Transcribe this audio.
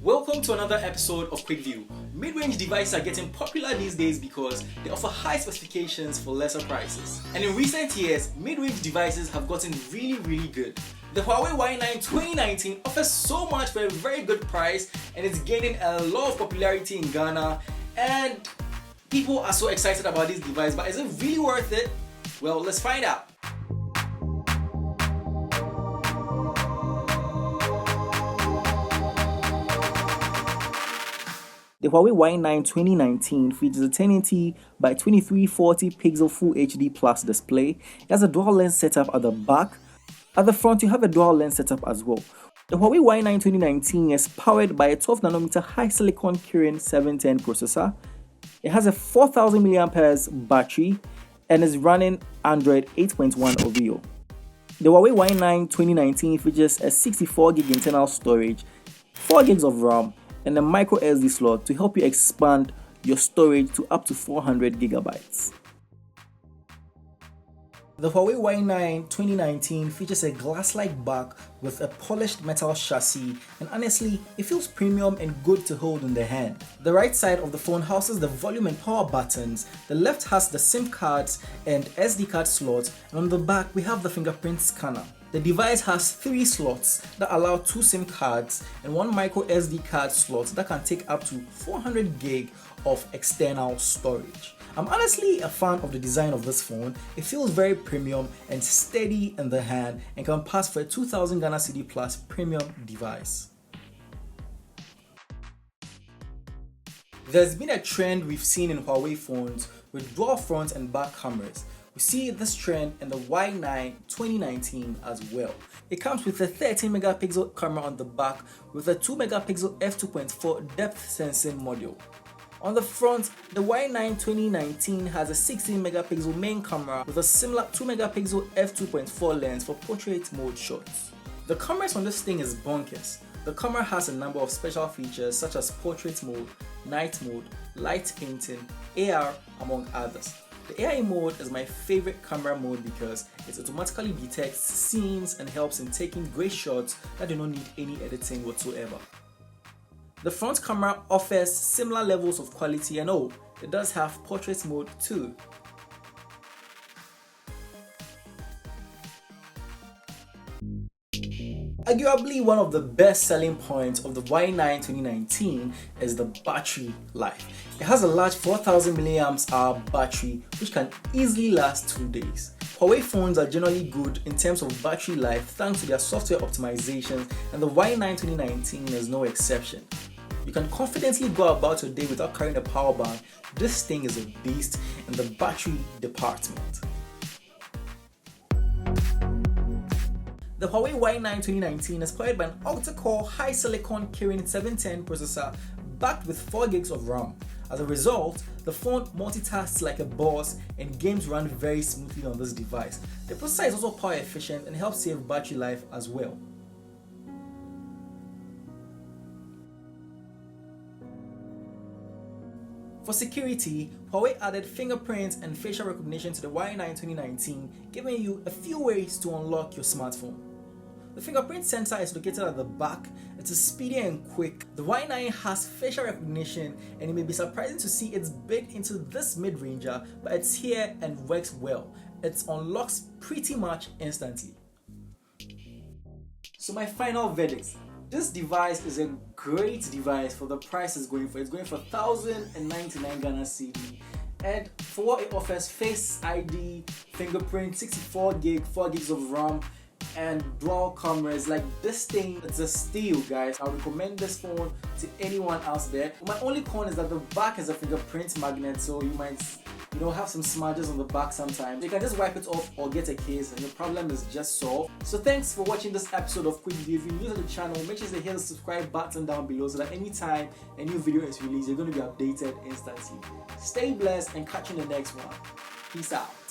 Welcome to another episode of Quick View. Mid-range devices are getting popular these days because they offer high specifications for lesser prices. And in recent years, mid-range devices have gotten really good. The Huawei Y9 2019 offers so much for a very good price, and it's gaining a lot of popularity in Ghana, and people are so excited about this device, but is it really worth it? Well, let's find out. The Huawei Y9 2019 features a 1080 by 2340 pixel Full HD Plus display. It has a dual lens setup at the back. At the front, you have a dual lens setup as well. The Huawei Y9 2019 is powered by a 12nm high silicon Kirin 710 processor. It has a 4000 mAh battery and is running Android 8.1 Oreo. The Huawei Y9 2019 features a 64GB internal storage, 4GB of RAM, and a micro SD slot to help you expand your storage to up to 400GB. The Huawei Y9 2019 features a glass-like back with a polished metal chassis, and honestly, it feels premium and good to hold in the hand. The right side of the phone houses the volume and power buttons, the left has the SIM cards and SD card slots, and on the back we have the fingerprint scanner. The device has 3 slots that allow 2 SIM cards and 1 micro SD card slot that can take up to 400GB of external storage. I'm honestly a fan of the design of this phone. It feels very premium and steady in the hand and can pass for a 2000 Ghana Cedi plus premium device. There's been a trend we've seen in Huawei phones with dual front and back cameras. We see this trend in the Y9 2019 as well. It comes with a 13MP camera on the back with a 2MP f2.4 depth sensing module. On the front, the Y9 2019 has a 16MP main camera with a similar 2MP f2.4 lens for portrait mode shots. The cameras on this thing is bonkers. The camera has a number of special features such as portrait mode, night mode, light painting, AR, among others. The AI mode is my favorite camera mode because it automatically detects scenes and helps in taking great shots that do not need any editing whatsoever. The front camera offers similar levels of quality, and it does have portrait mode too. Arguably one of the best selling points of the Y9 2019 is the battery life. It has a large 4000 mAh battery which can easily last 2 days. Huawei phones are generally good in terms of battery life thanks to their software optimizations, and the Y9 2019 is no exception. You can confidently go about your day without carrying a power bank. This thing is a beast in the battery department. The Huawei Y9 2019 is powered by an octa-core high silicon Kirin 710 processor backed with 4GB of RAM. As a result, the phone multitasks like a boss and games run very smoothly on this device. The processor is also power efficient and helps save battery life as well. For security, Huawei added fingerprints and facial recognition to the Y9 2019, giving you a few ways to unlock your smartphone. The fingerprint sensor is located at the back. It is speedy and quick. The Y9 has facial recognition, and it may be surprising to see it's built into this mid-ranger, but it's here and works well. It unlocks pretty much instantly. So my final verdict. This device is a great device for the price it's going for. It's going for 1,099 Ghana Cedi, and for what it offers: Face ID, fingerprint, 64GB, 4GB of RAM, and dual cameras. Like, this thing, it's a steal, guys. I recommend this phone to anyone else there. My only con is that the back is a fingerprint magnet, so you might have some smudges on the back sometimes. You can just wipe it off or get a case and your problem is just solved. So thanks for watching this episode of Quick View. If you're new to the channel, make sure to hit the subscribe button down below so that anytime a new video is released, you're going to be updated instantly. Stay blessed and catch you in the next one. Peace out.